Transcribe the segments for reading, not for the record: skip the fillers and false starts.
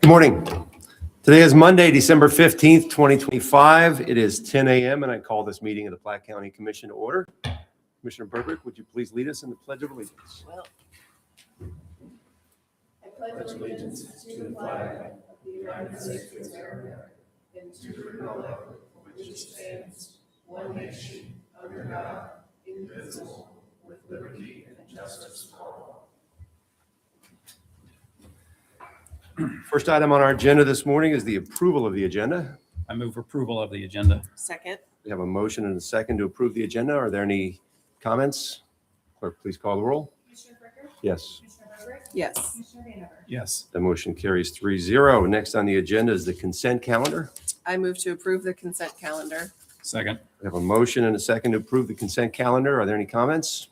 Good morning. Today is Monday, December 15th, 2025. It is 10 a.m. and I call this meeting of the Platte County Commission to order. Commissioner Burbrick, would you please lead us in the Pledge of Allegiance? I pledge allegiance to the flag of the United States of America and to the republic for which it stands, one nation, under God, indivisible, with liberty and justice for all. First item on our agenda this morning is the approval of the agenda. I move approval of the agenda. Second. We have a motion and a second to approve the agenda. Are there any comments? Clerk, please call the roll. Commissioner Fricker? Yes. Commissioner Burbrick? Yes. Commissioner Vanover? Yes. The motion carries 3-0. Next on the agenda is the consent calendar. I move to approve the consent calendar. Second. We have a motion and a second to approve the consent calendar. Are there any comments?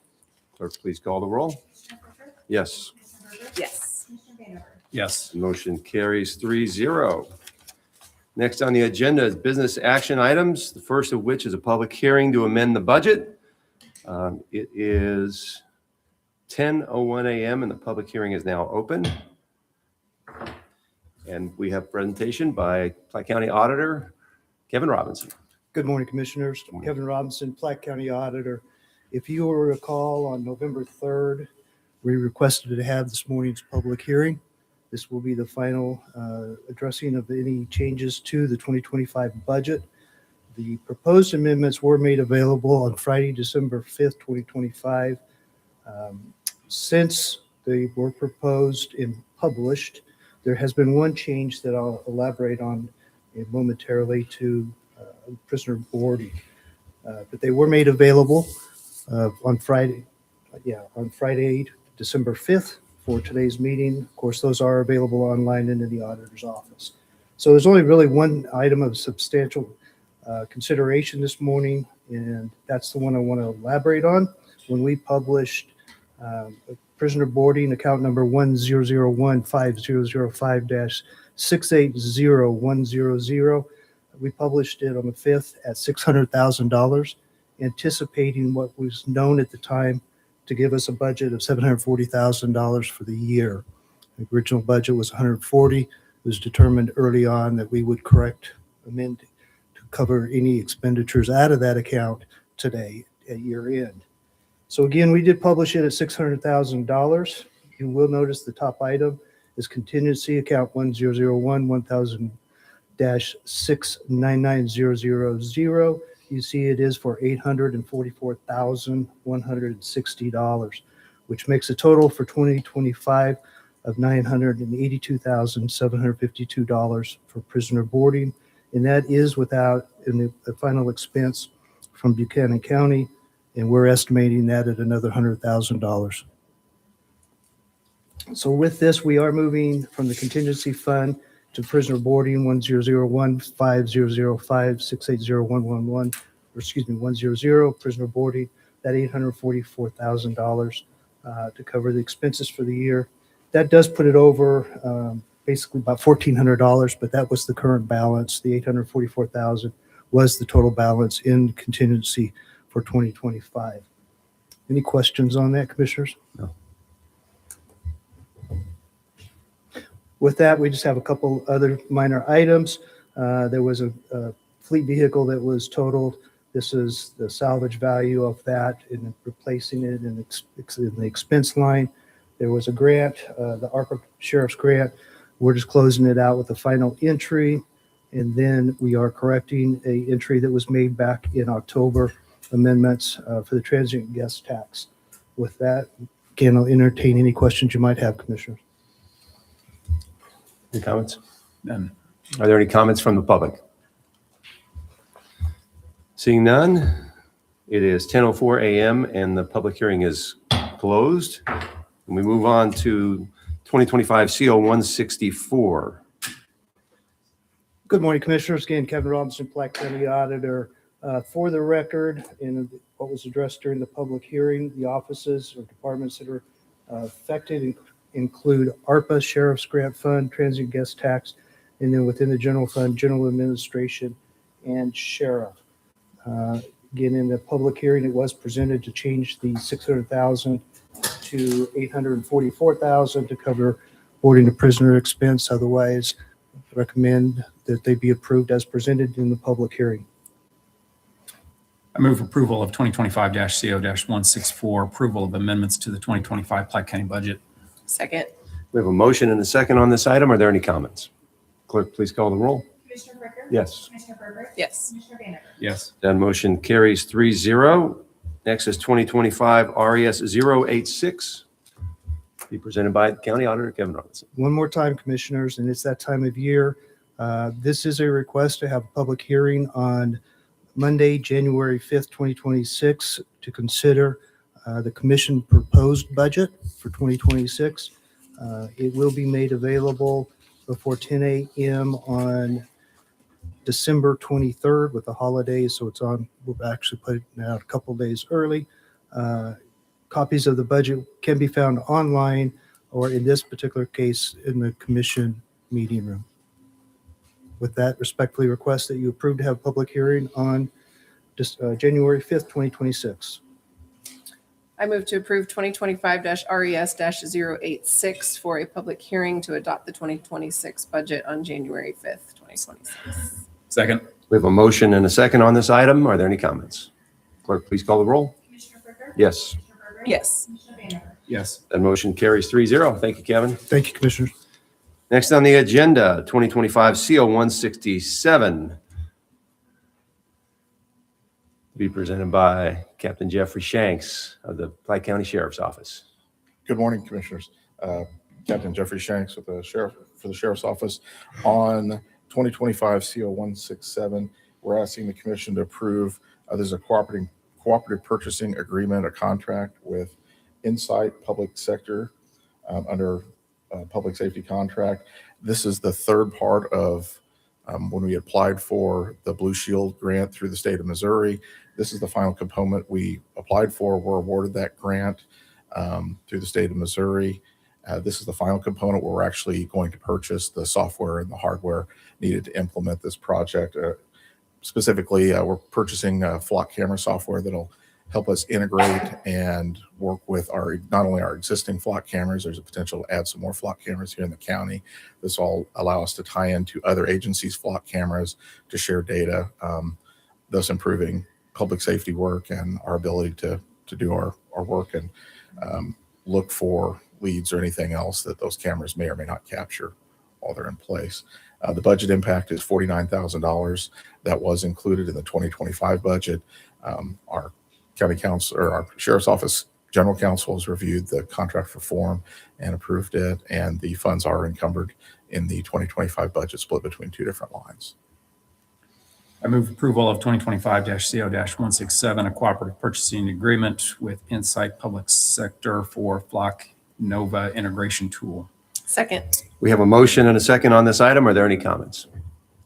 Clerk, please call the roll. Commissioner Fricker? Yes. Commissioner Burbrick? Yes. Commissioner Vanover? Yes. The motion carries 3-0. Next on the agenda is business action items, the first of which is a public hearing to amend the budget. It is 10:01 a.m. and the public hearing is now open. And we have presentation by Platte County Auditor Kevin Robinson. Good morning, Commissioners. Kevin Robinson, Platte County Auditor. If you will recall, on November 3rd, we requested to have this morning's public hearing. This will be the final addressing of any changes to the 2025 budget. The proposed amendments were made available on Friday, December 5th, 2025. Since they were proposed and published, there has been one change that I'll elaborate on momentarily to prisoner boarding. But they were made available on Friday, December 5th for today's meeting. Of course, those are available online and in the auditor's office. So there's only really one item of substantial consideration this morning, and that's the one I want to elaborate on. When we published prisoner boarding account number 100150005-680100, we published it on the 5th at $600,000, anticipating what was known at the time to give us a budget of $740,000 for the year. The original budget was $140,000. It was determined early on that we would amend to cover any expenditures out of that account today at year end. So again, we did publish it at $600,000. You will notice the top item is contingency account 1001-1000-699000. You see it is for $844,160, which makes a total for 2025 of $982,752 for prisoner boarding. And that is without the final expense from Buchanan County. And we're estimating that at another $100,000. So with this, we are moving from the contingency fund to prisoner boarding 1001-5005-680111, or excuse me, 100 prisoner boarding, that $844,000 to cover the expenses for the year. That does put it over basically about $1,400, but that was the current balance. The $844,000 was the total balance in contingency for 2025. Any questions on that, Commissioners? No. With that, we just have a couple other minor items. There was a fleet vehicle that was totaled. This is the salvage value of that and replacing it in the expense line. There was a grant, the ARPA Sheriff's Grant. We're just closing it out with the final entry. And then we are correcting a entry that was made back in October, amendments for the transient guest tax. With that, again, I'll entertain any questions you might have, Commissioners. Any comments? None. Are there any comments from the public? Seeing none, it is 10:04 a.m. and the public hearing is closed. And we move on to 2025 CO 164. Good morning, Commissioners. Again, Kevin Robinson, Platte County Auditor. For the record, in what was addressed during the public hearing, the offices or departments that are affected include ARPA, Sheriff's Grant Fund, Transient Guest Tax, and then within the general fund, General Administration, and Sheriff. Again, in the public hearing, it was presented to change the $600,000 to $844,000 to cover supporting the prisoner expense. Otherwise, recommend that they be approved as presented in the public hearing. I move approval of 2025-CO-164, approval of amendments to the 2025 Platte County budget. Second. We have a motion and a second on this item. Are there any comments? Clerk, please call the roll. Commissioner Brinker? Yes. Commissioner Herbert? Yes. Commissioner Vayner? Yes. That motion carries 3-0. Next is 2025 RES 086. Be presented by County Auditor Kevin Robinson. One more time, Commissioners, and it's that time of year. This is a request to have a public hearing on Monday, January 5th, 2026, to consider the commission proposed budget for 2026. It will be made available before 10 a.m. on December 23rd with the holidays, so we'll actually put it out a couple days early. Copies of the budget can be found online, or in this particular case, in the commission meeting room. With that, respectfully request that you approve to have a public hearing on January 5th, 2026. I move to approve 2025-RES-086 for a public hearing to adopt the 2026 budget on January 5th, 2026. Second. We have a motion and a second on this item. Are there any comments? Clerk, please call the roll. Commissioner Brinker? Yes. Commissioner Herbert? Yes. Commissioner Vayner? Yes. That motion carries 3-0. Thank you, Kevin. Thank you, Commissioners. Next on the agenda, 2025 CO 167. Be presented by Captain Jeffrey Shanks of the Platte County Sheriff's Office. Good morning, Commissioners. Captain Jeffrey Shanks with the Sheriff's Office. On 2025 CO 167, we're asking the Commission to approve. There's a cooperative purchasing agreement, a contract with Insight Public Sector under public safety contract. This is the third part of when we applied for the Blue Shield grant through the state of Missouri. This is the final component we applied for. We're awarded that grant through the state of Missouri. This is the final component where we're actually going to purchase the software and the hardware needed to implement this project. Specifically, we're purchasing flock camera software that'll help us integrate and work with not only our existing flock cameras. There's a potential to add some more flock cameras here in the county. This will allow us to tie into other agencies' flock cameras to share data, thus improving public safety work and our ability to do our work and look for leads or anything else that those cameras may or may not capture while they're in place. The budget impact is $49,000. That was included in the 2025 budget. Our county council, or our sheriff's office general counsel, has reviewed the contract for form and approved it, and the funds are encumbered in the 2025 budget, split between two different lines. I move approval of 2025-CO-167, a cooperative purchasing agreement with Insight Public Sector for Flock Nova integration tool. Second. We have a motion and a second on this item. Are there any comments?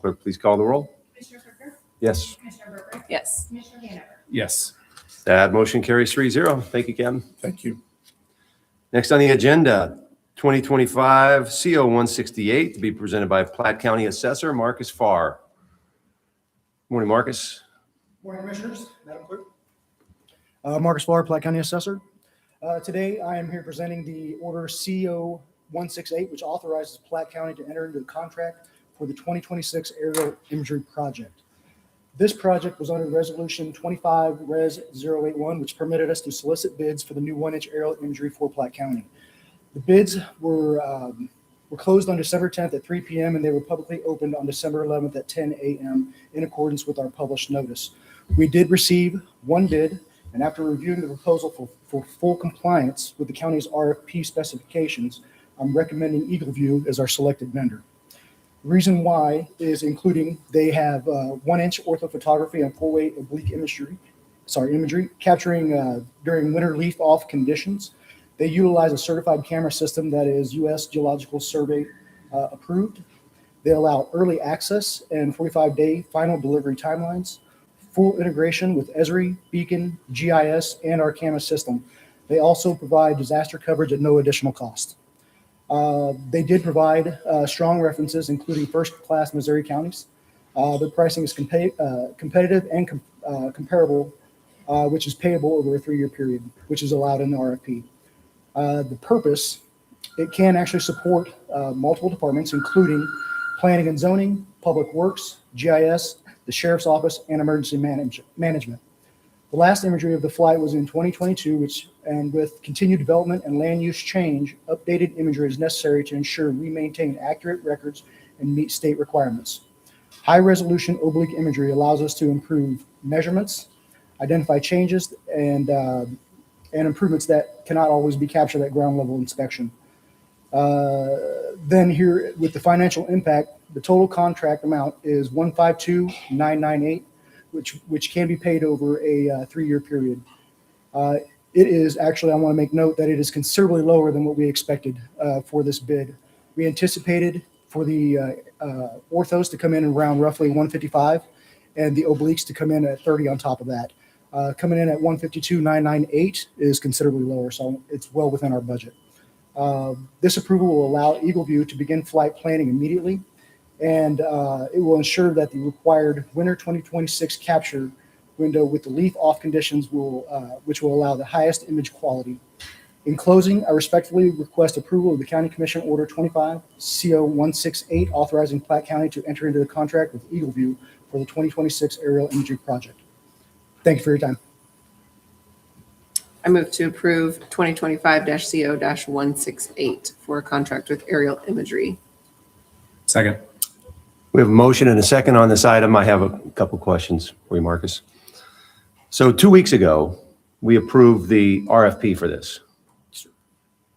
Clerk, please call the roll. Commissioner Brinker? Yes. Commissioner Herbert? Yes. Commissioner Vayner? Yes. That motion carries 3-0. Thank you, Kevin. Thank you. Next on the agenda, 2025 CO 168 to be presented by Platte County Assessor Marcus Farr. Morning, Marcus. Morning, Commissioners, Madam Clerk. Marcus Farr, Platte County Assessor. Today, I am here presenting the order CO 168, which authorizes Platte County to enter into a contract for the 2026 aerial imagery project. This project was under Resolution 25 Res 081, which permitted us to solicit bids for the new 1-inch aerial imagery for Platte County. The bids were closed on December 10th at 3 p.m. and they were publicly opened on December 11th at 10 a.m. in accordance with our published notice. We did receive one bid, and after reviewing the proposal for full compliance with the county's RFP specifications, I'm recommending Eagle View as our selected vendor. The reason why is including they have 1-inch orthophotography and full-weight oblique imagery capturing during winter leaf-off conditions. They utilize a certified camera system that is U.S. Geological Survey approved. They allow early access and 45-day final delivery timelines, full integration with Esri, Beacon, GIS, and our camera system. They also provide disaster coverage at no additional cost. They did provide strong references, including first-class Missouri counties. Their pricing is competitive and comparable, which is payable over a 3-year period, which is allowed in the RFP. The purpose It can actually support multiple departments, including planning and zoning, public works, GIS, the sheriff's office, and emergency management. The last imagery of the flight was in 2022, and with continued development and land use change, updated imagery is necessary to ensure we maintain accurate records and meet state requirements. High-resolution oblique imagery allows us to improve measurements, identify changes, and improvements that cannot always be captured at ground level inspection. Then here, with the financial impact, the total contract amount is $152,998, which can be paid over a 3-year period. It is actually, I want to make note that it is considerably lower than what we expected for this bid. We anticipated for the orthos to come in around roughly 155 and the obliques to come in at 30 on top of that. Coming in at 152,998 is considerably lower, so it's well within our budget. This approval will allow Eagleview to begin flight planning immediately, and it will ensure that the required winter 2026 capture window with the leaf off conditions which will allow the highest image quality. In closing, I respectfully request approval of the County Commission Order 25 CO 168 authorizing Platte County to enter into the contract with Eagleview for the 2026 aerial imagery project. Thank you for your time. I move to approve 2025-CO-168 for a contract with aerial imagery. Second. We have a motion and a second on this item. I have a couple questions for you, Marcus. So 2 weeks ago, we approved the RFP for this.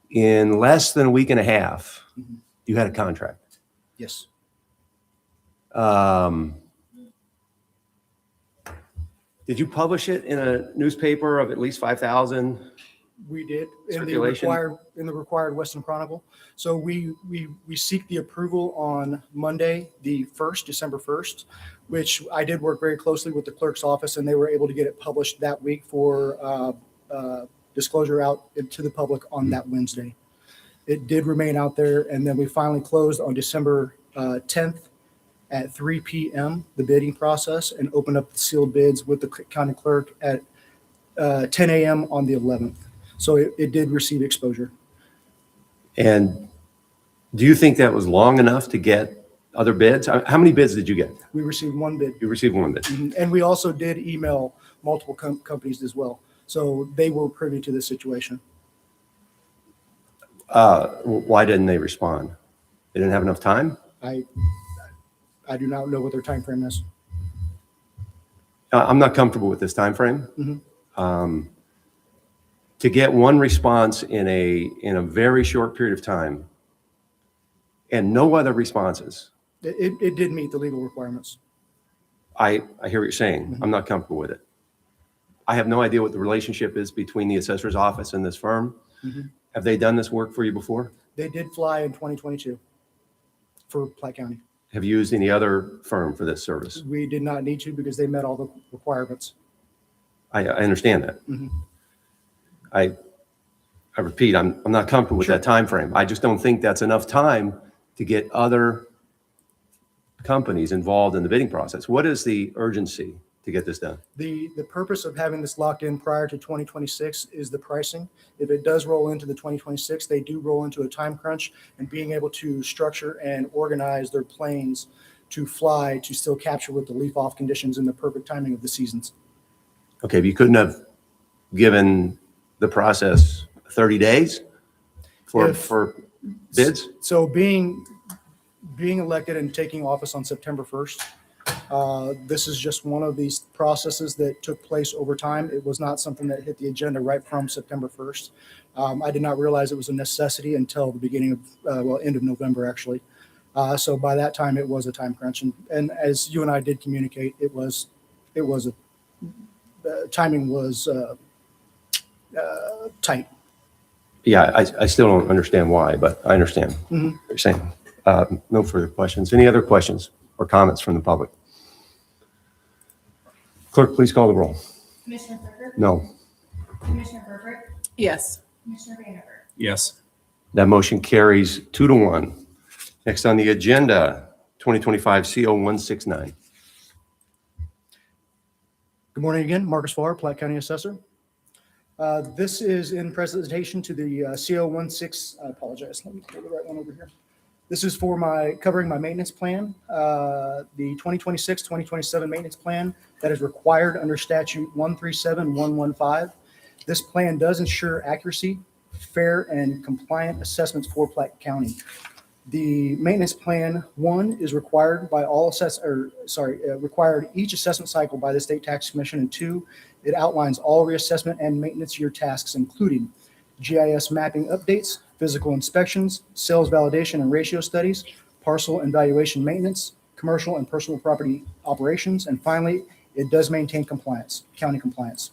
In less than a week and a half, you had a contract. Yes. Did you publish it in a newspaper of at least 5,000? We did in Circulation. the required Western Chronicle. So we seek the approval on Monday, the 1st, December 1st, which I did work very closely with the clerk's office, and they were able to get it published that week for disclosure out to the public on that Wednesday. It did remain out there, and then we finally closed on December 10th at 3 p.m. the bidding process, and opened up the sealed bids with the county clerk at 10 a.m. on the 11th. So it did receive exposure. And do you think that was long enough to get other bids? How many bids did you get? We received one bid. You received one bid. And we also did email multiple companies as well. So they were privy to this situation. Why didn't they respond? They didn't have enough time? I do not know what their time frame is. I'm not comfortable with this timeframe. To get one response in a very short period of time and no other responses, It did meet the legal requirements. I hear what you're saying. I'm not comfortable with it. I have no idea what the relationship is between the assessor's office and this firm. Have they done this work for you before? They did fly in 2022 for Platte County. Have you used any other firm for this service? We did not need to because they met all the requirements. I understand that. I repeat, I'm not comfortable with that time frame. I just don't think that's enough time to get other companies involved in the bidding process. What is the urgency to get this done? The purpose of having this locked in prior to 2026 is the pricing. If it does roll into the 2026, they do roll into a time crunch, and being able to structure and organize their planes to fly to still capture with the leaf off conditions in the perfect timing of the seasons. Okay, but you couldn't have given the process 30 days for bids? So being elected and taking office on September 1st, this is just one of these processes that took place over time. It was not something that hit the agenda right from September 1st. I did not realize it was a necessity until the beginning of, end of November, actually. So by that time, it was a time crunch. And as you and I did communicate, timing was tight. Yeah, I still don't understand why, but I understand what you're saying. No further questions. Any other questions or comments from the public? Clerk, please call the roll. Commissioner Flicker? No. Commissioner Herbert? Yes. Commissioner Vanderburg? Yes. That motion carries 2-1. Next on the agenda, 2025 CO 169. Good morning again, Marcus Farr, Platte County Assessor. This is in presentation to the CO16, I apologize, let me pull the right one over here. This is for covering my maintenance plan, the 2026-2027 maintenance plan that is required under statute 137115. This plan does ensure accuracy, fair, and compliant assessments for Platte County. The maintenance plan, one, is required by required each assessment cycle by the State Tax Commission, and two, it outlines all reassessment and maintenance year tasks, including GIS mapping updates, physical inspections, sales validation and ratio studies, parcel and valuation maintenance, commercial and personal property operations, and finally, it does maintain compliance, county compliance.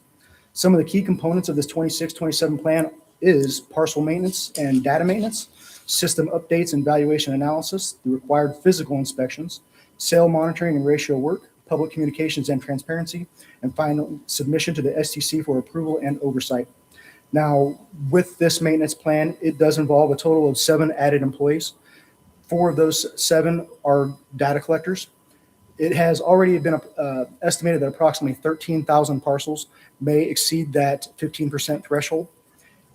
Some of the key components of this 26-27 plan is parcel maintenance and data maintenance, system updates and valuation analysis, the required physical inspections, sale monitoring and ratio work, public communications and transparency, and final submission to the STC for approval and oversight. Now, with this maintenance plan, it does involve a total of 7 added employees. 4 of those 7 are data collectors. It has already been estimated that approximately 13,000 parcels may exceed that 15% threshold.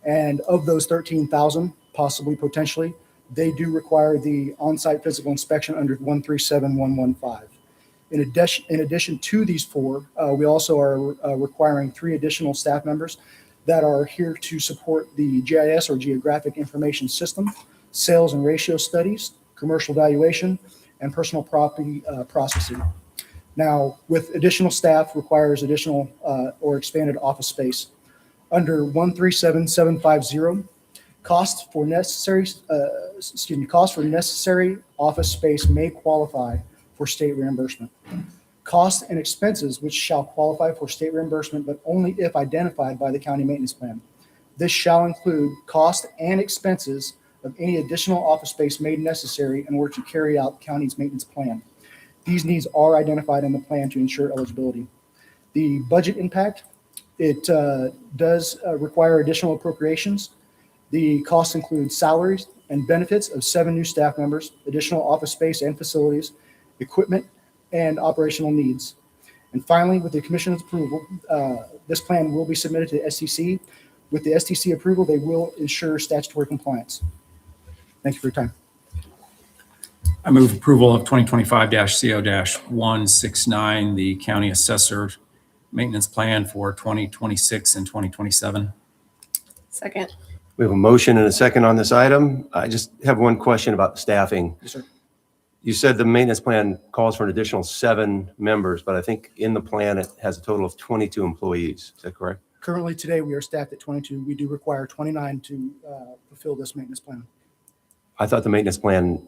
And of those 13,000, possibly potentially, they do require the on-site physical inspection under 137115. In addition to these 4, we also are requiring 3 additional staff members that are here to support the GIS or Geographic Information System, sales and ratio studies, commercial valuation, and personal property processing. Now, with additional staff requires additional or expanded office space. Under 137750, cost for necessary office space may qualify for state reimbursement. Costs and expenses which shall qualify for state reimbursement, but only if identified by the county maintenance plan. This shall include cost and expenses of any additional office space made necessary in order to carry out the county's maintenance plan. These needs are identified in the plan to ensure eligibility. The budget impact, it does require additional appropriations. The costs include salaries and benefits of 7 new staff members, additional office space and facilities, equipment, and operational needs. And finally, with the commission's approval, this plan will be submitted to the STC. With the STC approval, they will ensure statutory compliance. Thank you for your time. I move approval of 2025-CO-169, the county assessor maintenance plan for 2026 and 2027. Second. We have a motion and a second on this item. I just have one question about staffing. Yes, sir. You said the maintenance plan calls for an additional 7 members, but I think in the plan it has a total of 22 employees. Is that correct? Currently, today, we are staffed at 22. We do require 29 to fulfill this maintenance plan. I thought the maintenance plan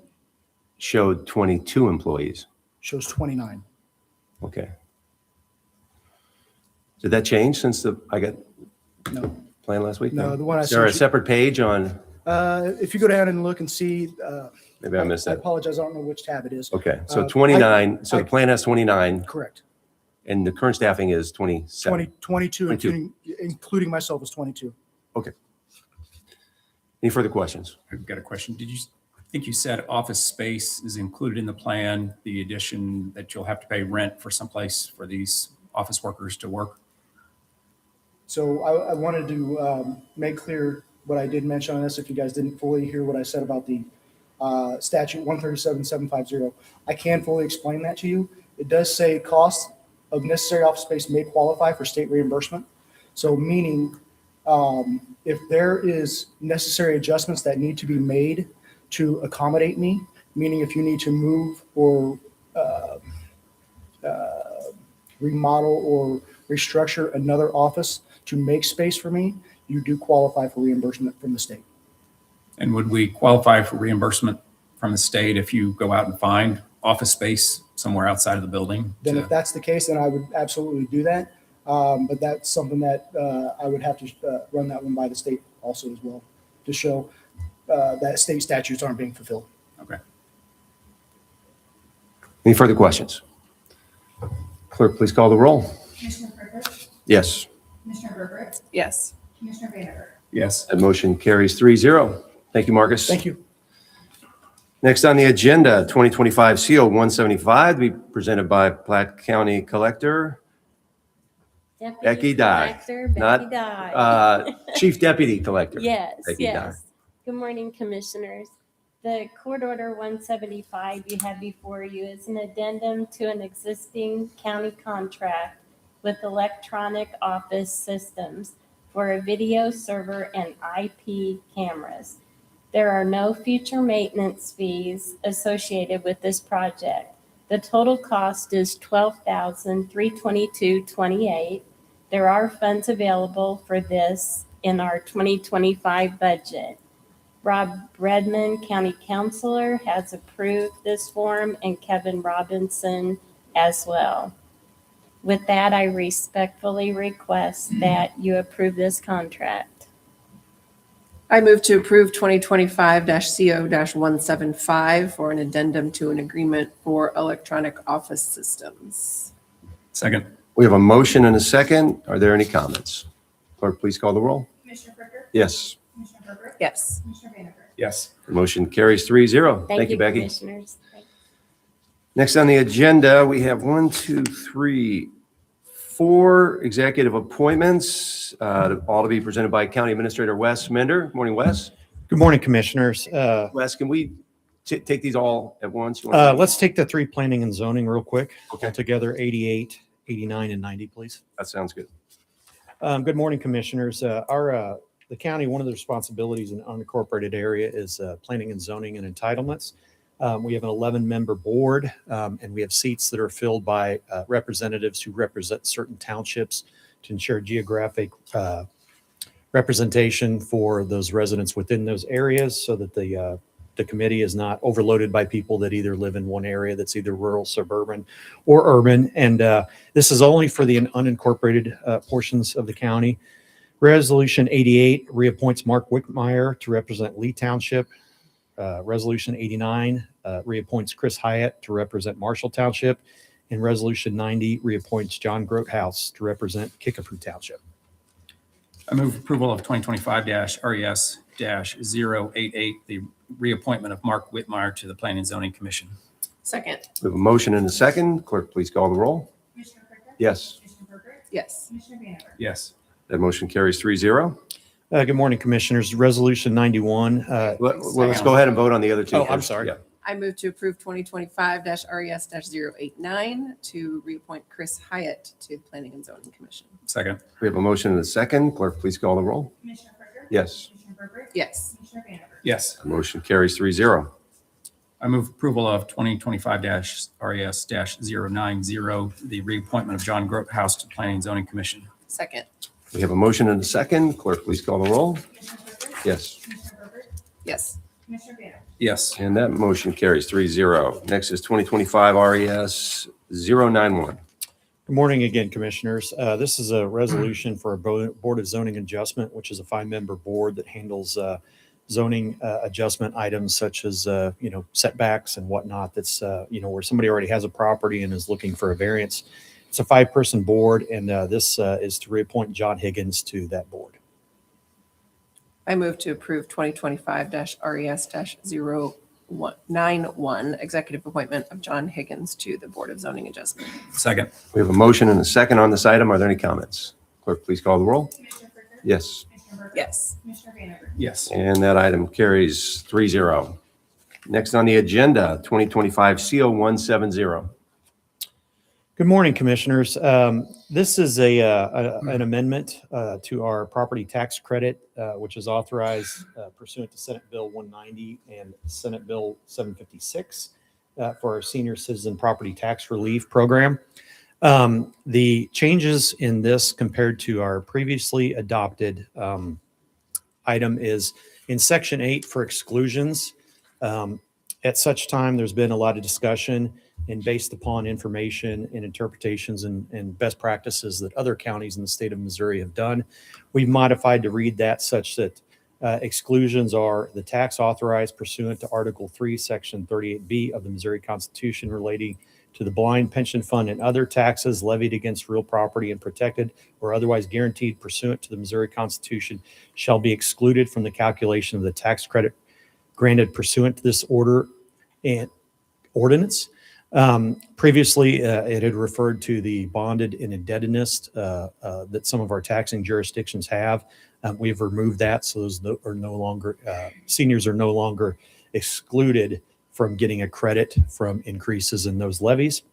showed 22 employees. Shows 29. Okay. Did that change since I got No. plan last week? No, the one I Is there a sent you- separate page on, If you go down and look and see, maybe I missed I that. apologize, I don't know which tab it is. Okay, so I- 29, so the plan has 29 Correct. and the current staffing is 27. 22, 22. including myself, is 22. Any further questions? I've got a question. I think you said office space is included in the plan, the addition that you'll have to pay rent for someplace for these office workers to work? So I wanted to make clear what I did mention on this, if you guys didn't fully hear what I said about the statute 137750. I can fully explain that to you. It does say cost of necessary office space may qualify for state reimbursement. So meaning if there is necessary adjustments that need to be made to accommodate me, meaning if you need to move or remodel or restructure another office to make space for me, you do qualify for reimbursement from the state. And would we qualify for reimbursement from the state if you go out and find office space somewhere outside of the building? Then if that's the case, then I would absolutely do that. But that's something that I would have to run that one by the state also as well to show that state statutes aren't being fulfilled. Okay. Any further questions? Clerk, please call the roll. Commissioner Frederick, Yes, Commissioner Verbrick, Yes. Commissioner Vanderburg. Yes. that motion carries 3-0. Thank you, Marcus. Thank you. Next on the agenda, 2025 CO 175 to be presented by Platte County Collector Becky Dye. Collector Not, Becky Dye. Chief Deputy Collector. Yes, Becky Dye. yes. Good morning, Commissioners. The Court Order 175 you have before you is an addendum to an existing county contract with Electronic Office Systems for a video server and IP cameras. There are no future maintenance fees associated with this project. The total cost is $12,322.28. There are funds available for this in our 2025 budget. Rob Redmond, County Councilor, has approved this form, and Kevin Robinson as well. With that, I respectfully request that you approve this contract. I move to approve 2025-CO-175 for an addendum to an agreement for electronic office systems. Second. We have a motion and a second. Are there any comments? Clerk, please call the roll. Commissioner Booker? Yes. Commissioner Herbert? Yes. Commissioner Vandergrift? Yes. The motion carries 3-0. Thank you, Becky. Commissioners. Next on the agenda, we have 4 executive appointments, all to be presented by County Administrator Wes Mender. Morning, Wes. Good morning, Commissioners. Wes, can we take these all at once? You wanna- Let's take the 3 planning and zoning real quick. Okay. Together, 88, 89, and 90, please. That sounds good. Good morning, Commissioners. The county, one of the responsibilities in an unincorporated area is planning and zoning and entitlements. We have an 11-member board, and we have seats that are filled by representatives who represent certain townships to ensure geographic representation for those residents within those areas so that the committee is not overloaded by people that either live in one area that's either rural, suburban, or urban. And this is only for the unincorporated portions of the county. Resolution 88 reappoints Mark Wickmeyer to represent Lee Township. Resolution 89 reappoints Chris Hyatt to represent Marshall Township. And Resolution 90 reappoints John Grothaus to represent Kickapoo Township. I move approval of 2025-RES-088, the reappointment of Mark Whitmire to the Planning and Zoning Commission. Second. We have a motion and a second. Clerk, please call the roll. Commissioner Booker? Yes. Commissioner Herbert? Yes. Commissioner Vandergrift? Yes. That motion carries 3-0. Good morning, Commissioners. Resolution 91. Let's go ahead and vote on the other 2. Oh, I'm first. sorry. Yeah. I move to approve 2025-RES-089 to reappoint Chris Hyatt to the Planning and Zoning Commission. Second. We have a motion and a second. Clerk, please call the roll. Commissioner Booker? Yes. Commissioner Herbert? Yes. Commissioner Vandergrift? Yes. The motion carries 3-0. I move approval of 2025-RES-090, the reappointment of John Grothaus to Planning and Zoning Commission. Second. We have a motion and a second. Clerk, please call the roll. Commissioner Booker? Yes. Commissioner Herbert? Yes. Commissioner Vandergrift? Yes. And that motion carries 3-0. Next is 2025 RES 091. Good morning again, Commissioners. This is a resolution for a Board of Zoning Adjustment, which is a 5-member board that handles zoning adjustment items such as, setbacks and whatnot. That's, where somebody already has a property and is looking for a variance. It's a 5-person board, and this is to reappoint John Higgins to that board. I move to approve 2025-RES-091 executive appointment of John Higgins to the Board of Zoning Adjustment. Second. We have a motion and a second on this item. Are there any comments? Clerk, please call the roll. Commissioner Booker? Yes. Commissioner Herbert? Yes. Commissioner Vandergrift? Yes. And that item carries 3-0. Next on the agenda, 2025 CO 170. Good morning, Commissioners. This is an amendment to our property tax credit, which is authorized pursuant to Senate Bill 190 and Senate Bill 756 for our senior citizen property tax relief program. The changes in this compared to our previously adopted item is in Section 8 for exclusions. At such time, there's been a lot of discussion and based upon information and interpretations and best practices that other counties in the state of Missouri have done, we've modified to read that such that exclusions are the tax authorized pursuant to Article 3, Section 38B of the Missouri Constitution relating to the blind pension fund and other taxes levied against real property and protected or otherwise guaranteed pursuant to the Missouri Constitution shall be excluded from the calculation of the tax credit granted pursuant to this order and ordinance. Previously, it had referred to the bonded and indebtedness that some of our taxing jurisdictions have. We've removed that, so those are no longer, seniors are no longer excluded from getting a credit from increases in those levies.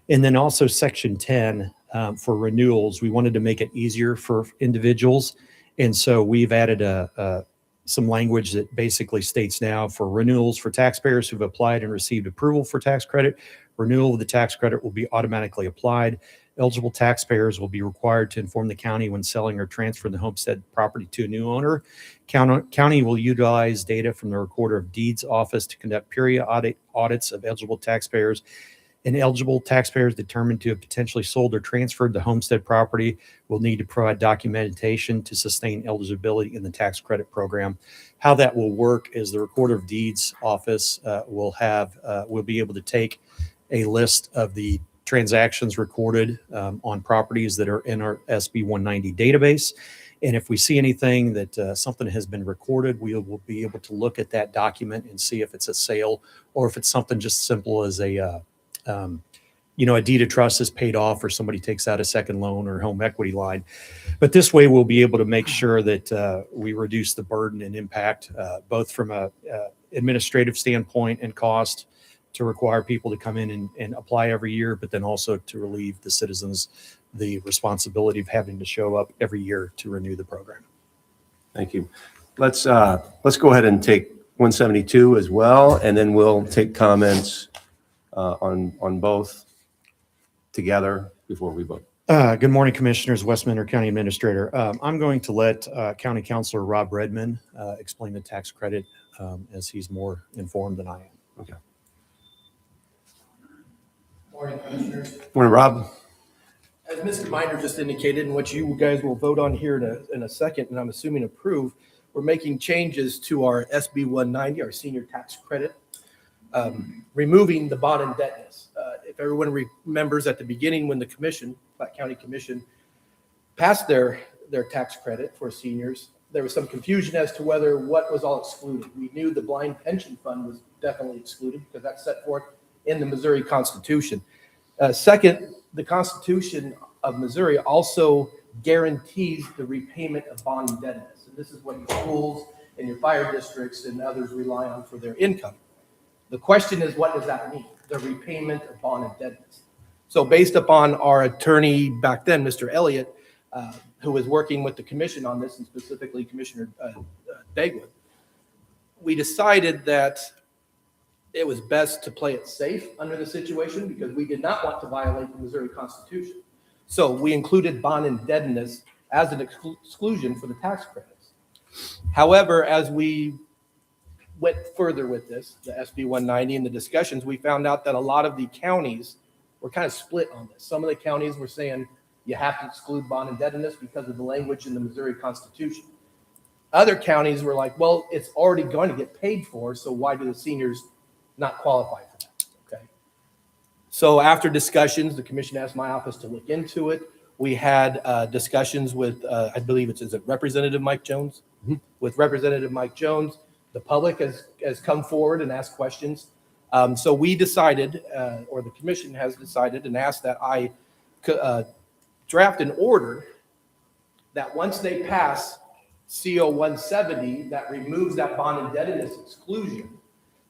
And then also Section 10 for renewals, we wanted to make it easier for individuals. And so we've added some language that basically states now for renewals for taxpayers who've applied and received approval for tax credit, renewal of the tax credit will be automatically applied. Eligible taxpayers will be required to inform the county when selling or transferring the homestead property to a new owner. County will utilize data from the Recorder of Deeds office to conduct periodic audits of eligible taxpayers. And eligible taxpayers determined to have potentially sold or transferred the homestead property will need to provide documentation to sustain eligibility in the tax credit program. How that will work is the Recorder of Deeds office will be able to take a list of the transactions recorded on properties that are in our SB 190 database. And if we see anything that something has been recorded, we will be able to look at that document and see if it's a sale or if it's something just simple as a deed of trust is paid off or somebody takes out a second loan or home equity line. But this way we'll be able to make sure that we reduce the burden and impact both from a administrative standpoint and cost to require people to come in and apply every year, but then also to relieve the citizens the responsibility of having to show up every year to renew the program. Thank you. Let's go ahead and take 172 as well, and then we'll take comments on both together before we vote. Good morning, Commissioners. Westminster County Administrator. I'm going to let County Councilor Rob Redman explain the tax credit as he's more informed than I am. Okay. Morning, Commissioners. Morning, Rob. As Mr. Minor just indicated, and what you guys will vote on here in a second, and I'm assuming approve, we're making changes to our SB 190, our senior tax credit, removing the bond indebtedness. If everyone remembers at the beginning when the commission, Platte County Commission, passed their tax credit for seniors, there was some confusion as to what was all excluded. We knew the blind pension fund was definitely excluded because that's set forth in the Missouri Constitution. Second, the Constitution of Missouri also guarantees the repayment of bond indebtedness. And this is what your schools and your fire districts and others rely on for their income. The question is, what does that mean? The repayment of bond indebtedness. So based upon our attorney back then, Mr. Elliott, who was working with the commission on this, and specifically Commissioner Dagwood, we decided that it was best to play it safe under the situation because we did not want to violate the Missouri Constitution. So we included bond indebtedness as an exclusion for the tax credits. However, as we went further with this, the SB 190 and the discussions, we found out that a lot of the counties were kind of split on this. Some of the counties were saying you have to exclude bond indebtedness because of the language in the Missouri Constitution. Other counties were like, well, it's already going to get paid for, so why do the seniors not qualify for that? Okay. So after discussions, the commission asked my office to look into it. We had discussions with, I believe is it Representative Mike Jones? Mm-hmm. With Representative Mike Jones. The public has come forward and asked questions. So we decided, or the commission has decided and asked that I draft an order that once they pass CO 170 that removes that bond indebtedness exclusion,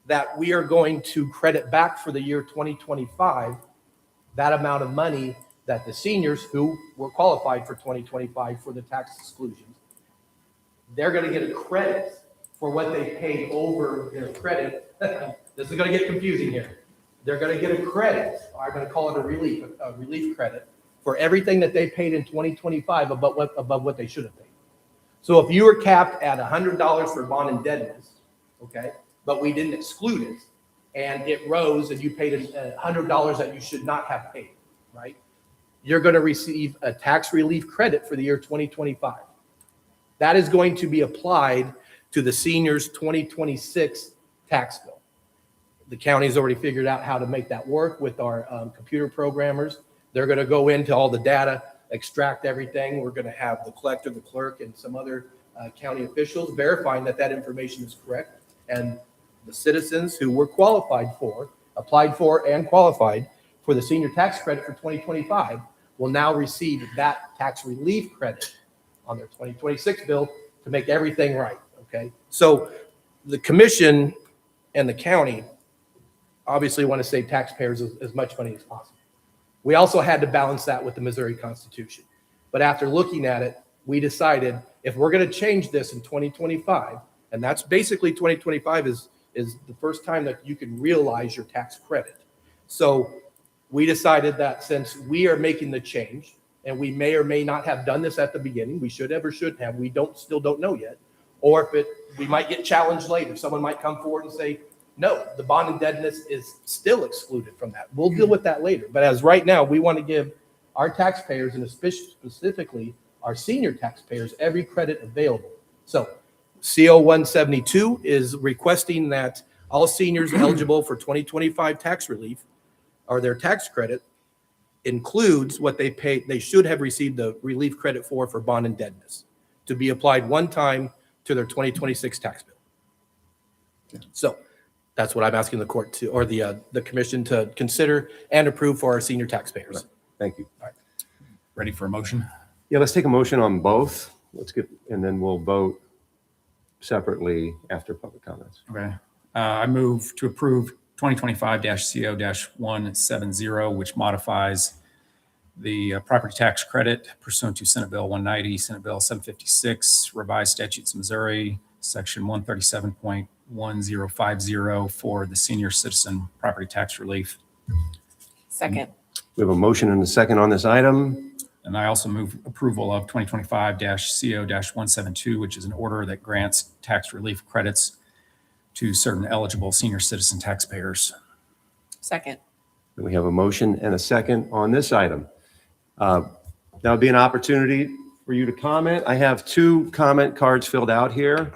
that we are going to credit back for the year 2025 that amount of money that the seniors who were qualified for 2025 for the tax exclusions, they're going to get a credit for what they paid over their credit. This is going to get confusing here. They're going to get a credit, or I'm going to call it a relief credit, for everything that they paid in 2025 above what they should have paid. So if you were capped at $100 for bond indebtedness, okay, but we didn't exclude it, and it rose and you paid $100 that you should not have paid, right? You're going to receive a tax relief credit for the year 2025. That is going to be applied to the seniors' 2026 tax bill. The county's already figured out how to make that work with our computer programmers. They're going to go into all the data, extract everything. We're going to have the collector, the clerk, and some other county officials verifying that information is correct. And the citizens who were qualified for applied for and qualified for the senior tax credit for 2025 will now receive that tax relief credit on their 2026 bill to make everything right, okay? So the commission and the county obviously want to save taxpayers as much money as possible. We also had to balance that with the Missouri Constitution. But after looking at it, we decided if we're going to change this in 2025, and that's basically 2025 is the first time that you can realize your tax credit. So we decided that since we are making the change, and we may or may not have done this at the beginning, we should have or shouldn't have, we still don't know yet, or if we might get challenged later. Someone might come forward and say, no, the bond indebtedness is still excluded from that. We'll deal with that later. But as right now, we want to give our taxpayers, and specifically our senior taxpayers, every credit available. So CO 172 is requesting that all seniors eligible for 2025 tax relief or their tax credit includes what they should have received the relief credit for bond indebtedness to be applied one time to their 2026 tax bill. So that's what I'm asking the court to, or the commission to consider and approve for our senior taxpayers. Thank you. Ready for a motion? Yeah, let's take a motion on both. And then we'll vote separately after public comments. Okay. I move to approve 2025-CO-170, which modifies the property tax credit pursuant to Senate Bill 190, Senate Bill 756, revised statutes of Missouri, section 137.1050 for the senior citizen property tax relief. Second. We have a motion and a second on this item. And I also move approval of 2025-CO-172, which is an order that grants tax relief credits to certain eligible senior citizen taxpayers. Second. We have a motion and a second on this item. That would be an opportunity for you to comment. I have 2 comment cards filled out here.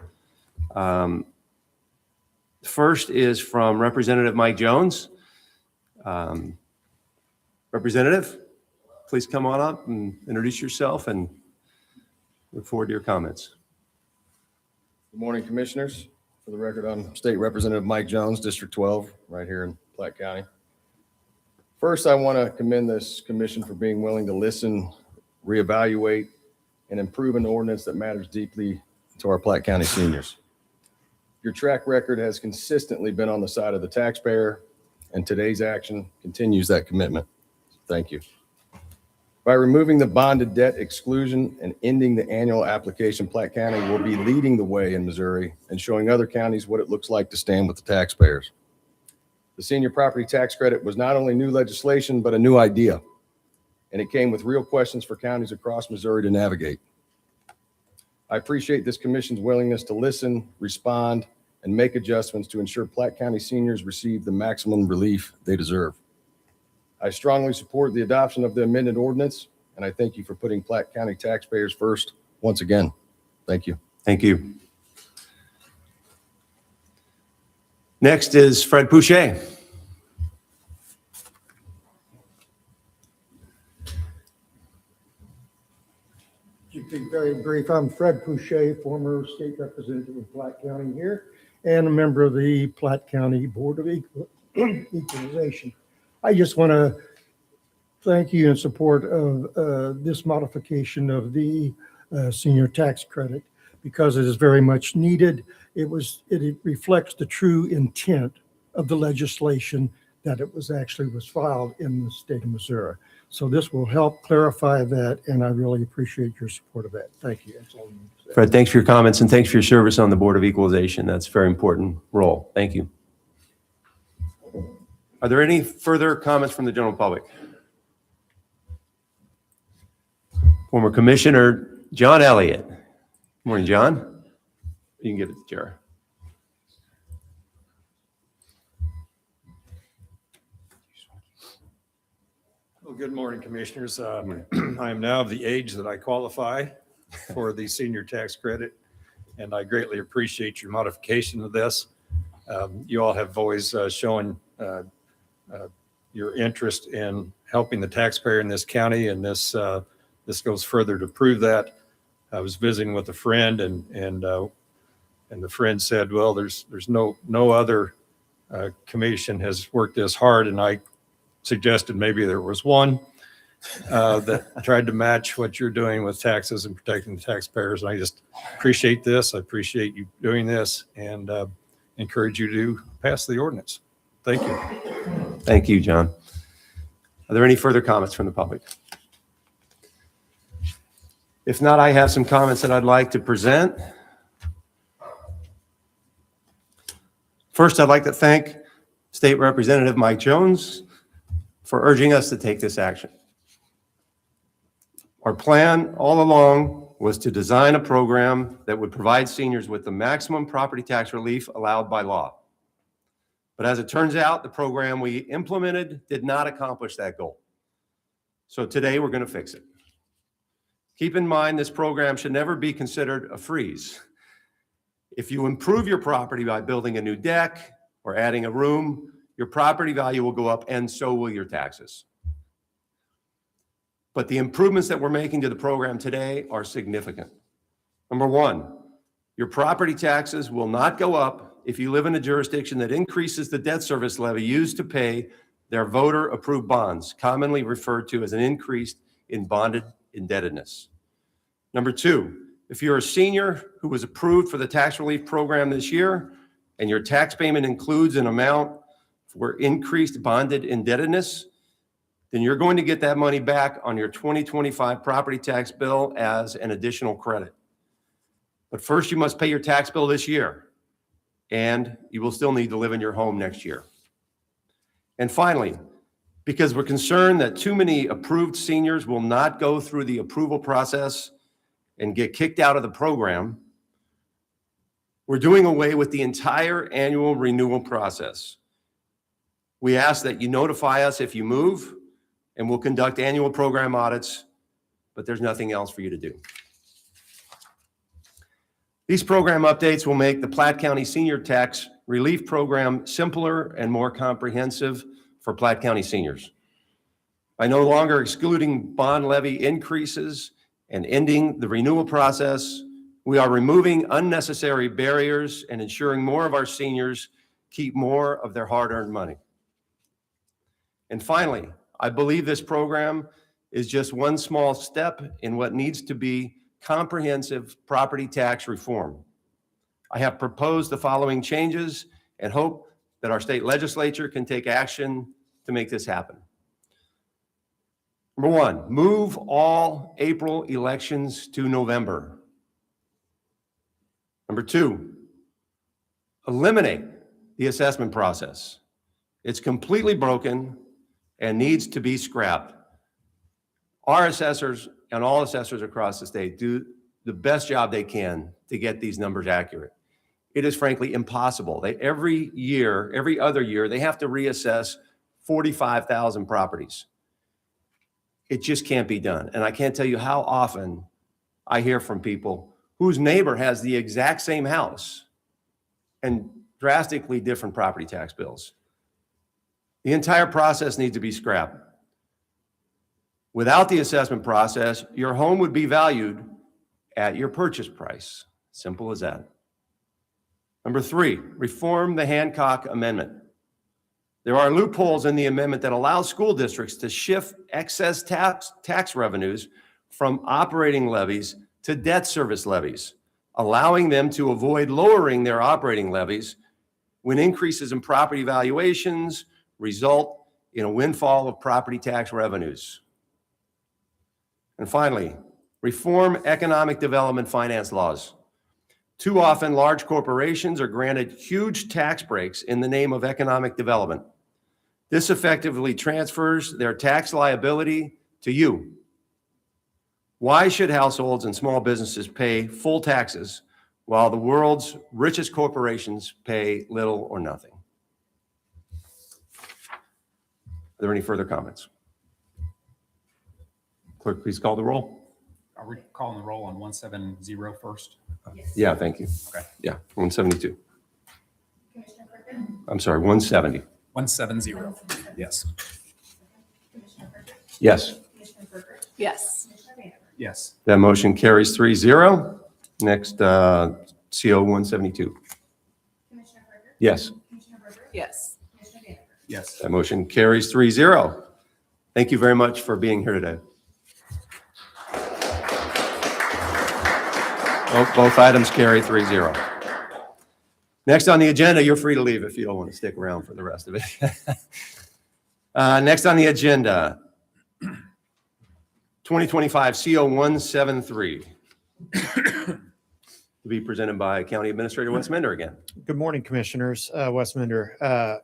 First is from Representative Mike Jones. Representative, please come on up and introduce yourself and look forward to your comments. Good morning, Commissioners. For the record, I'm State Representative Mike Jones, District 12, right here in Platte County. First, I want to commend this commission for being willing to listen, reevaluate, and improve an ordinance that matters deeply to our Platte County seniors. Your track record has consistently been on the side of the taxpayer, and today's action continues that commitment. Thank you. By removing the bonded debt exclusion and ending the annual application, Platte County will be leading the way in Missouri and showing other counties what it looks like to stand with the taxpayers. The senior property tax credit was not only new legislation, but a new idea, and it came with real questions for counties across Missouri to navigate. I appreciate this commission's willingness to listen, respond, and make adjustments to ensure Platte County seniors receive the maximum relief they deserve. I strongly support the adoption of the amended ordinance, and I thank you for putting Platte County taxpayers first once again. Thank you. Thank you. Next is Fred Pouchet. Keep it very brief. I'm Fred Pouchet, former state representative of Platte County here, and a member of the Platte County Board of Equalization. I just want to thank you in support of this modification of the senior tax credit because it is very much needed. It reflects the true intent of the legislation that it was filed in the state of Missouri. So this will help clarify that, and I really appreciate your support of that. Thank you. That's all I need to say. Fred, thanks for your comments and thanks for your service on the Board of Equalization. That's a very important role. Thank you. Are there any further comments from the general public? Former Commissioner John Elliott. Good morning, John. You can give it to Jared. Well, good morning, Commissioners. I am now of the age that I qualify for the senior tax credit, and I greatly appreciate your modification of this. You all have always shown your interest in helping the taxpayer in this county, and this goes further to prove that. I was visiting with a friend, and the friend said, "Well, there's no other commission has worked this hard, and I suggested maybe there was one that tried to match what you're doing with taxes and protecting the taxpayers. And I just appreciate this. I appreciate you doing this, and encourage you to pass the ordinance. Thank you. Thank you, John. Are there any further comments from the public? If not, I have some comments that I'd like to present. First, I'd like to thank State Representative Mike Jones for urging us to take this action. Our plan all along was to design a program that would provide seniors with the maximum property tax relief allowed by law. But as it turns out, the program we implemented did not accomplish that goal. So today we're going to fix it. Keep in mind, this program should never be considered a freeze. If you improve your property by building a new deck or adding a room, your property value will go up and so will your taxes. But the improvements that we're making to the program today are significant. Number one, your property taxes will not go up if you live in a jurisdiction that increases the debt service levy used to pay their voter-approved bonds, commonly referred to as an increase in bonded indebtedness. Number two, if you're a senior who was approved for the tax relief program this year and your tax payment includes an amount for increased bonded indebtedness, then you're going to get that money back on your 2025 property tax bill as an additional credit. But first, you must pay your tax bill this year, and you will still need to live in your home next year. And finally, because we're concerned that too many approved seniors will not go through the approval process and get kicked out of the program, we're doing away with the entire annual renewal process. We ask that you notify us if you move, and we'll conduct annual program audits, but there's nothing else for you to do. These program updates will make the Platte County Senior Tax Relief Program simpler and more comprehensive for Platte County seniors. By no longer excluding bond levy increases and ending the renewal process, we are removing unnecessary barriers and ensuring more of our seniors keep more of their hard-earned money. And finally, I believe this program is just one small step in what needs to be comprehensive property tax reform. I have proposed the following changes and hope that our state legislature can take action to make this happen. Number one, move all April elections to November. Number two, eliminate the assessment process. It's completely broken and needs to be scrapped. Our assessors and all assessors across the state do the best job they can to get these numbers accurate. It is frankly impossible. Every other year, they have to reassess 45,000 properties. It just can't be done. And I can't tell you how often I hear from people whose neighbor has the exact same house and drastically different property tax bills. The entire process needs to be scrapped. Without the assessment process, your home would be valued at your purchase price. Simple as that. Number three, reform the Hancock Amendment. There are loopholes in the amendment that allow school districts to shift excess tax revenues from operating levies to debt service levies, allowing them to avoid lowering their operating levies when increases in property valuations result in a windfall of property tax revenues. And finally, reform economic development finance laws. Too often, large corporations are granted huge tax breaks in the name of economic development. This effectively transfers their tax liability to you. Why should households and small businesses pay full taxes while the world's richest corporations pay little or nothing? Are there any further comments? Clerk, please call the roll. Are we calling the roll on 170 first? Yeah, thank you. Okay. Yeah, 172. Commissioner Perkins? I'm sorry, 170. 170, yes. Commissioner Perkins? Yes, Commissioner Berger? Yes. Commissioner Vanderburgh? Yes. that motion carries 3-0. Next, CO 172. Commissioner Perkins? Yes. Commissioner Berger? Yes. Commissioner Vanacker. Yes. That motion carries 3-0. Thank you very much for being here today. Both items carry 3-0. Next on the agenda, you're free to leave if you don't want to stick around for the rest of it. Next on the agenda, 2025 CO173 to be presented by County Administrator Wes Mender again. Good morning, Commissioners. Wes Mender.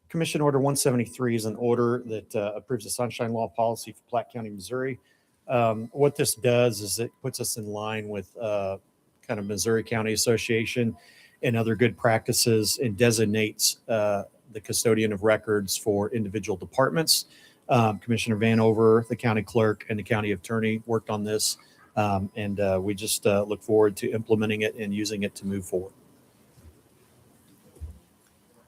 Commission Order 173 is an order that approves the Sunshine Law policy for Platte County, Missouri. What this does is it puts us in line with kind of Missouri County Association and other good practices and designates the custodian of records for individual departments. Commissioner Vanover, the county clerk, and the county attorney worked on this. And we just look forward to implementing it and using it to move forward.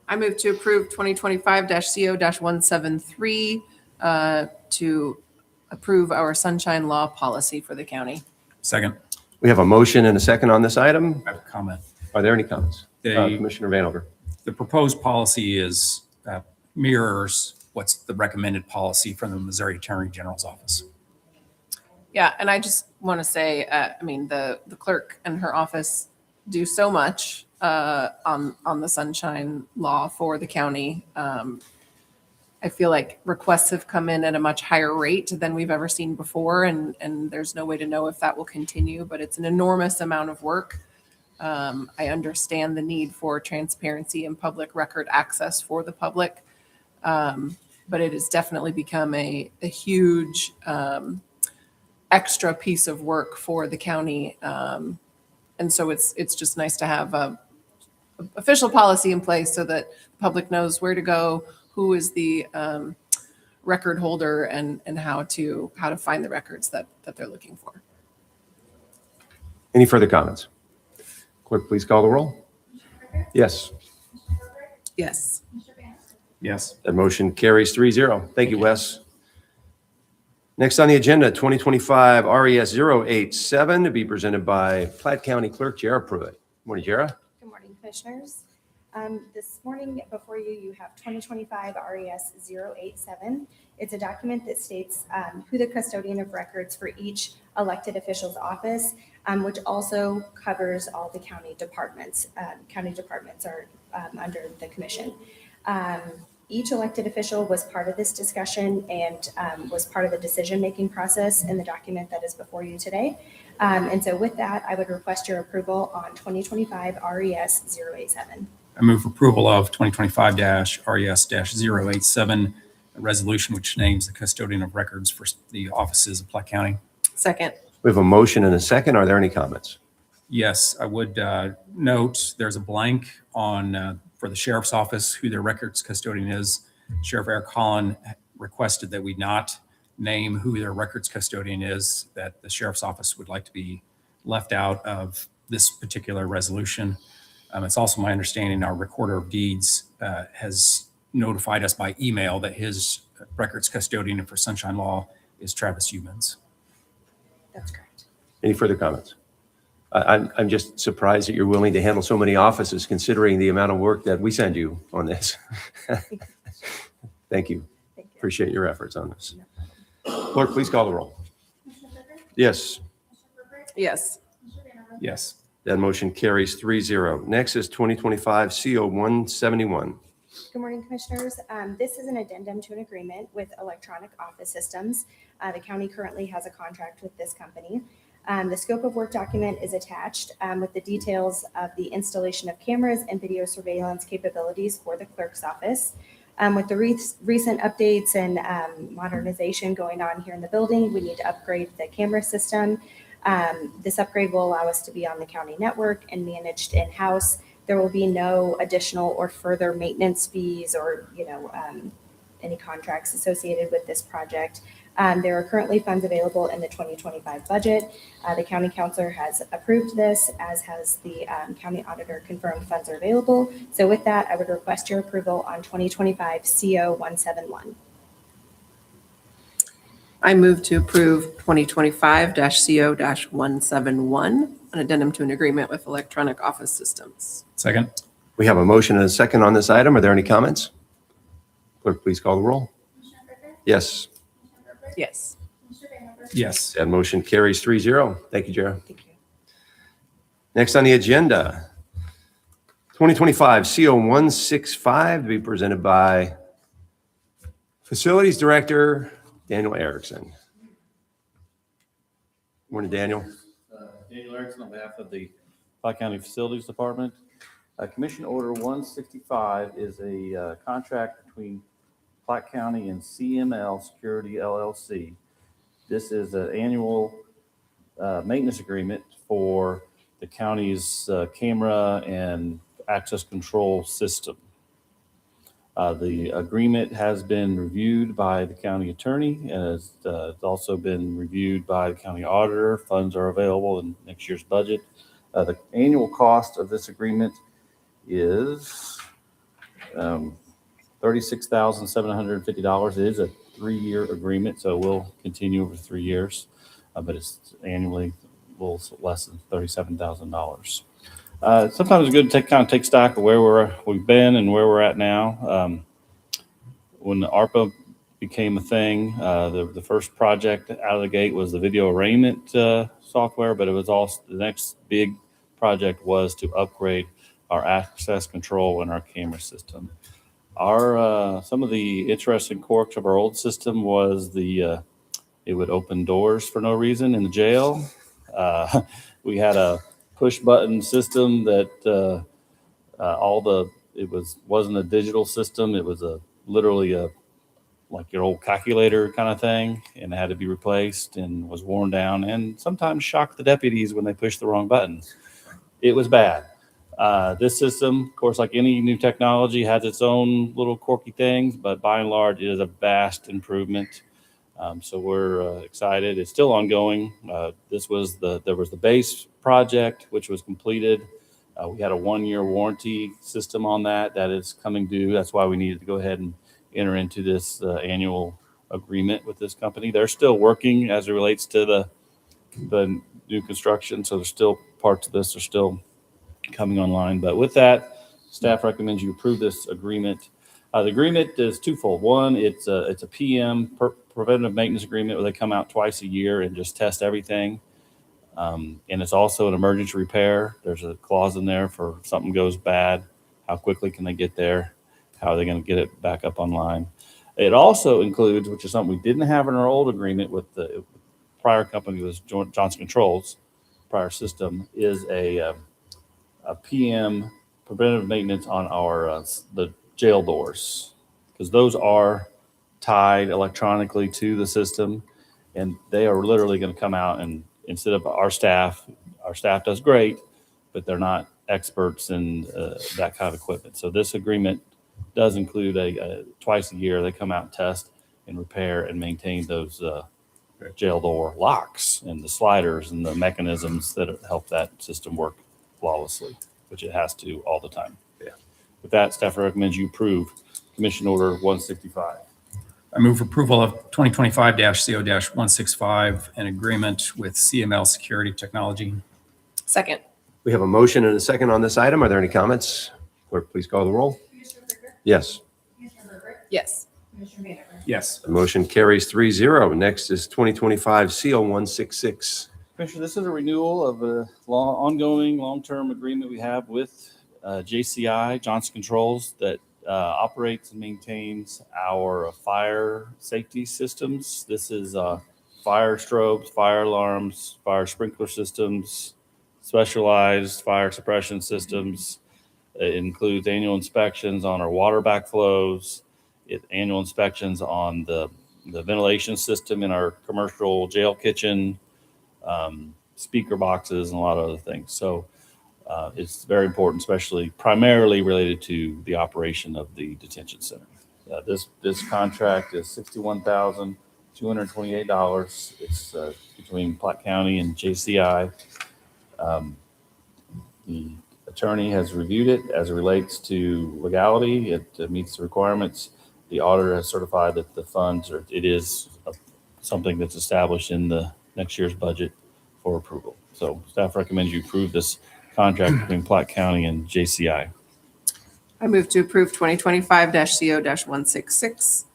I move to approve 2025-CO-173 to approve our Sunshine Law policy for the county. Second. We have a motion and a second on this item. I have a comment. Are there any comments? The Commissioner Vanover. the proposed policy is mirrors what's the recommended policy from the Missouri Attorney General's office. Yeah, and I just want to say, I mean, the clerk and her office do so much on the Sunshine Law for the county. I feel like requests have come in at a much higher rate than we've ever seen before, and there's no way to know if that will continue, but it's an enormous amount of work. I understand the need for transparency and public record access for the public, but it has definitely become a huge extra piece of work for the county. And so it's just nice to have a official policy in place so that the public knows where to go, who is the record holder, and how to find the records that they're looking for. Any further comments? Clerk, please call the roll. Yes. Yes. Yes. That motion carries 3-0. Thank you, Wes. Next on the agenda, 2025 RES 087 to be presented by Platte County Clerk Jara Pruitt. Morning, Jara. Good morning, Commissioners. This morning before you, you have 2025 RES 087. It's a document that states who the custodian of records for each elected official's office, which also covers all the county departments. County departments are under the commission. Each elected official was part of this discussion and was part of the decision-making process in the document that is before you today. And so with that, I would request your approval on 2025 RES 087. I move approval of 2025-RES-087, a resolution which names the custodian of records for the offices of Platte County. Second. We have a motion and a second. Are there any comments? Yes, I would note there's a blank on for the sheriff's office who their records custodian is. Sheriff Eric Holland requested that we not name who their records custodian is, that the sheriff's office would like to be left out of this particular resolution. It's also my understanding our recorder of deeds has notified us by email that his records custodian for Sunshine Law is Travis Humans. That's correct. Any further comments? I'm just surprised that you're willing to handle so many offices considering the amount of work that we send you on this. Thank you. Thank you. Appreciate your efforts on this. Clerk, please call the roll. Yes. Yes. Yes. That motion carries 3-0. Next is 2025 CO171. Good morning, Commissioners. This is an addendum to an agreement with Electronic Office Systems. The county currently has a contract with this company. The scope of work document is attached with the details of the installation of cameras and video surveillance capabilities for the clerk's office. With the recent updates and modernization going on here in the building, we need to upgrade the camera system. This upgrade will allow us to be on the county network and managed in-house. There will be no additional or further maintenance fees or, any contracts associated with this project. There are currently funds available in the 2025 budget. The county councilor has approved this, as has the county auditor confirmed funds are available. So with that, I would request your approval on 2025 CO171. I move to approve 2025-CO-171, an addendum to an agreement with Electronic Office Systems. Second. We have a motion and a second on this item. Are there any comments? Clerk, please call the roll. Yes, Yes. Yes. that motion carries 3-0. Thank you, Jared. Thank you. Next on the agenda, 2025 CO 165 to be presented by Facilities Director Daniel Erickson. Morning, Daniel. Daniel Erickson on behalf of the Platte County Facilities Department. Commission Order 165 is a contract between Platte County and CML Security LLC. This is an annual maintenance agreement for the county's camera and access control system. The agreement has been reviewed by the county attorney and has also been reviewed by the county auditor. Funds are available in next year's budget. The annual cost of this agreement is $36,750. It is a 3-year agreement, so it will continue over 3 years, but it's annually a little less than $37,000. Sometimes it's good to kind of take stock of where we've been and where we're at now. When the ARPA became a thing, the first project out of the gate was the video arraignment software, but it was also the next big project was to upgrade our access control and our camera system. Some of the interesting quirks of our old system was it would open doors for no reason in the jail. We had a push button system that wasn't a digital system. It was literally like your old calculator kind of thing, and it had to be replaced and was worn down and sometimes shocked the deputies when they pushed the wrong button. It was bad. This system, of course, like any new technology, has its own little quirky things, but by and large, it is a vast improvement. So we're excited. It's still ongoing. There was the base project, which was completed. We had a 1-year warranty system on that is coming due. That's why we needed to go ahead and enter into this annual agreement with this company. They're still working as it relates to the new construction. So there's still parts of this are still coming online. But with that, staff recommends you approve this agreement. The agreement is twofold. One, it's a PM, preventative maintenance agreement, where they come out twice a year and just test everything. And it's also an emergency repair. There's a clause in there for if something goes bad, how quickly can they get there? How are they going to get it back up online? It also includes, which is something we didn't have in our old agreement with the prior company, was Johnson Controls, prior system, is a PM preventative maintenance on our the jail doors, because those are tied electronically to the system, and they are literally going to come out and instead of our staff does great, but they're not experts in that kind of equipment. So this agreement does include a twice a year they come out and test and repair and maintain those jail door locks and the sliders and the mechanisms that help that system work flawlessly, which it has to all the time. Yeah. With that, staff recommends you approve Commission Order 165. I move approval of 2025-CO-165, an agreement with CML Security Technology. Second. We have a motion and a second on this item. Are there any comments? Clerk, please call the roll. Yes, Yes. Yes. the motion carries 3-0. Next is 2025 CO 166. Commissioner, this is a renewal of a ongoing long-term agreement we have with JCI, Johnson Controls, that operates and maintains our fire safety systems. This is fire strobes, fire alarms, fire sprinkler systems, specialized fire suppression systems. It includes annual inspections on our water backflows, annual inspections on the ventilation system in our commercial jail kitchen, speaker boxes, and a lot of other things. So it's very important, especially primarily related to the operation of the detention center. This contract is $61,228. It's between Platte County and JCI. The attorney has reviewed it as it relates to legality. It meets the requirements. The auditor has certified that the funds it is something that's established in the next year's budget for approval. So staff recommends you approve this contract between Platte County and JCI. I move to approve 2025-CO-166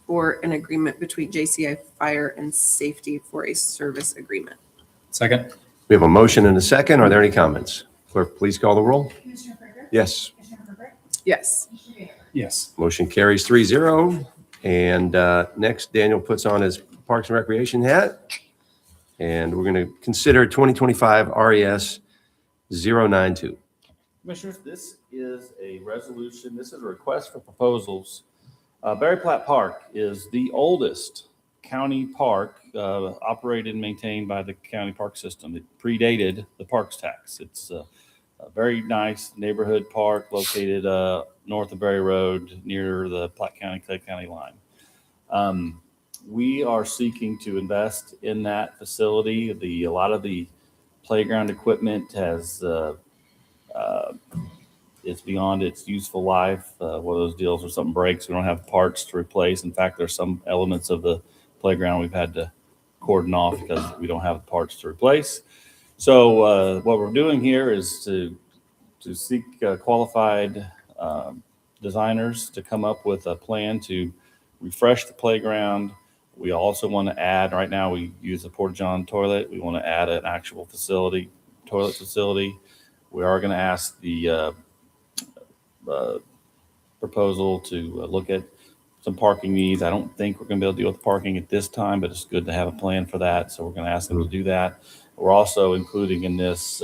for an agreement between JCI Fire and Safety for a service agreement. Second? We have a motion and a second. Are there any comments? Clerk, please call the roll. Commissioner Freiberg? Yes. Commissioner Herbert? Yes. Commissioner Vanden Boer? Yes. Motion carries 3-0. And next, Daniel puts on his Parks and Recreation hat. And we're going to consider 2025 RES 092. Commissioners, this is a resolution, this is a request for proposals. Berry Platte Park is the oldest county park operated and maintained by the county park system. It predated the parks tax. It's a very nice neighborhood park located north of Berry Road near the Platte County, Clay County line. We are seeking to invest in that facility. A lot of the playground equipment has it's beyond its useful life. One of those deals where something breaks, we don't have parts to replace. In fact, there's some elements of the playground we've had to cordon off because we don't have parts to replace. So what we're doing here is to seek qualified designers to come up with a plan to refresh the playground. We also want to add, right now we use a Porta-John toilet. We want to add an actual facility, toilet facility. We are going to ask the proposal to look at some parking needs. I don't think we're going to be able to deal with parking at this time, but it's good to have a plan for that. So we're going to ask them to do that. We're also including in this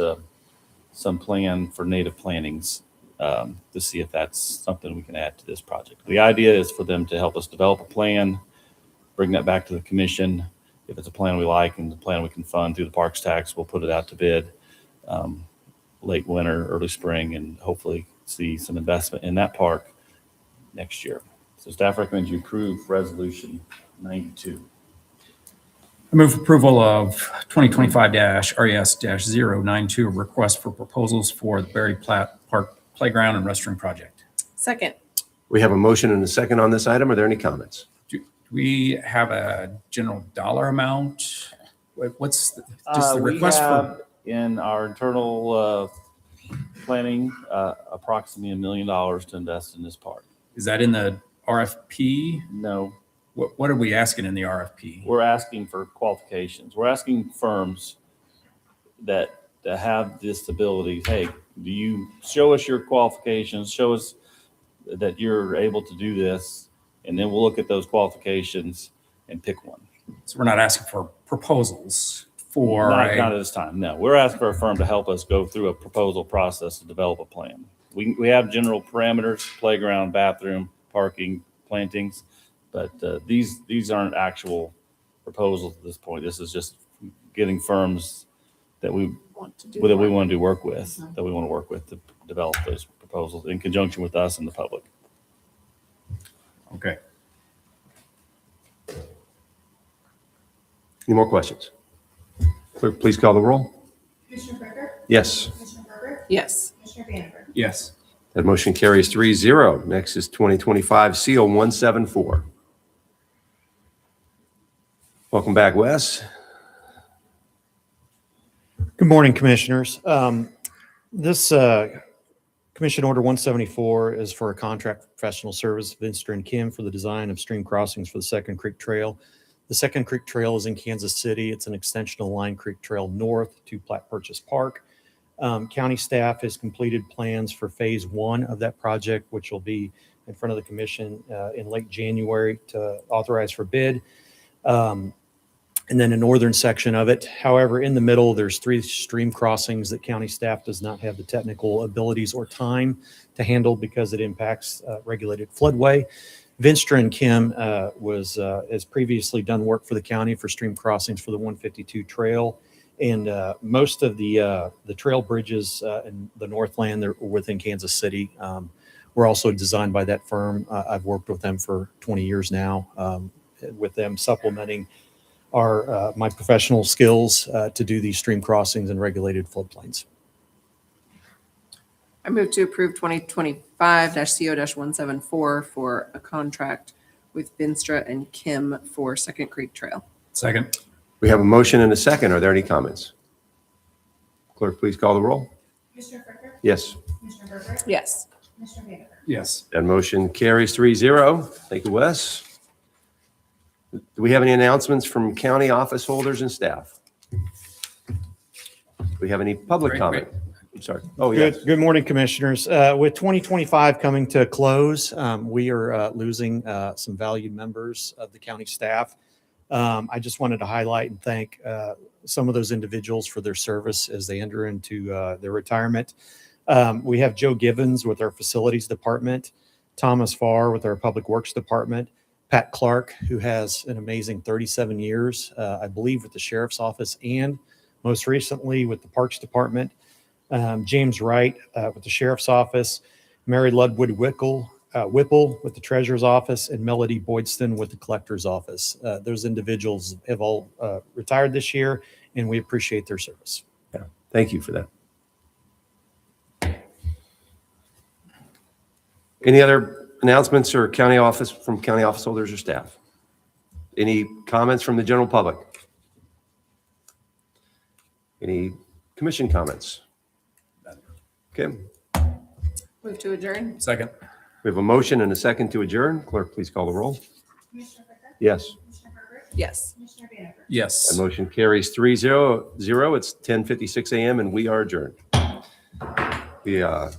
some plan for native plantings to see if that's something we can add to this project. The idea is for them to help us develop a plan, bring that back to the commission. If it's a plan we like and the plan we can fund through the parks tax, we'll put it out to bid late winter, early spring, and hopefully see some investment in that park next year. So staff recommends you approve resolution 92. I move approval of 2025-RES-092, request for proposals for the Berry Platte Park Playground and Restroom Project. Second. We have a motion and a second on this item. Are there any comments? Do we have a general dollar amount? What's just the We request for? have in our internal planning approximately $1 million to invest in this park. Is that in the RFP? No, What are we asking in the RFP? we're asking for qualifications. We're asking firms that have this ability. Hey, do you show us your qualifications? Show us that you're able to do this, and then we'll look at those qualifications and pick one. So we're not asking for proposals for Not a, at this time, no. We're asking for a firm to help us go through a proposal process to develop a plan. We have general parameters, playground, bathroom, parking, plantings, but these aren't actual proposals at this point. This is just getting firms that we want to do work with, that we want to work with to develop those proposals in conjunction with us and the public. okay. Any more questions? Clerk, please call the roll. Commissioner Freiberg? Yes. Commissioner Herbert? Yes. Commissioner Vanden Boer? Yes. That motion carries 3-0. Next is 2025 CO174. Welcome back, Wes. Good morning, Commissioners. This Commission Order 174 is for a contract professional service, Vinstra and Kim, for the design of stream crossings for the Second Creek Trail. The Second Creek Trail is in Kansas City. It's an extension of Line Creek Trail north to Platte Purchase Park. County staff has completed plans for phase 1 of that project, which will be in front of the commission in late January to authorize for bid. And then a northern section of it. However, in the middle, there's 3 stream crossings that county staff does not have the technical abilities or time to handle because it impacts regulated floodway. Vinstra and Kim has previously done work for the county for stream crossings for the 152 trail. And most of the trail bridges in the Northland, they're within Kansas City, were also designed by that firm. I've worked with them for 20 years now, with them supplementing my professional skills to do these stream crossings in regulated floodplains. I move to approve 2025-CO-174 for a contract with Vinstra and Kim for Second Creek Trail. Second. We have a motion and a second. Are there any comments? Clerk, please call the roll. Commissioner Freiberg? Yes. Commissioner Herbert? Yes. Commissioner Vanden Boer? Yes. That motion carries 3-0. Thank you, Wes. Do we have any announcements from county office holders and staff? Do we have any public Great, comment? I'm sorry. Oh, yes. Good morning, Commissioners. With 2025 coming to a close, we are losing some valued members of the county staff. I just wanted to highlight and thank some of those individuals for their service as they enter into their retirement. We have Joe Givens with our Facilities Department, Thomas Farr with our Public Works Department, Pat Clark, who has an amazing 37 years, I believe, with the Sheriff's Office and most recently with the Parks Department. James Wright with the Sheriff's Office, Mary Ludwood Whipple with the Treasurer's Office, and Melody Boydston with the Collector's Office. Those individuals have all retired this year, and we appreciate their service. Yeah, thank you for that. Any other announcements or county office holders or staff? Any comments from the general public? Any commission comments? Okay, Move to adjourn. Second. we have a motion and a second to adjourn. Clerk, please call the roll. Yes. Yes. Yes. That motion carries 3-0. It's 10:56 a.m. and we are adjourned. We have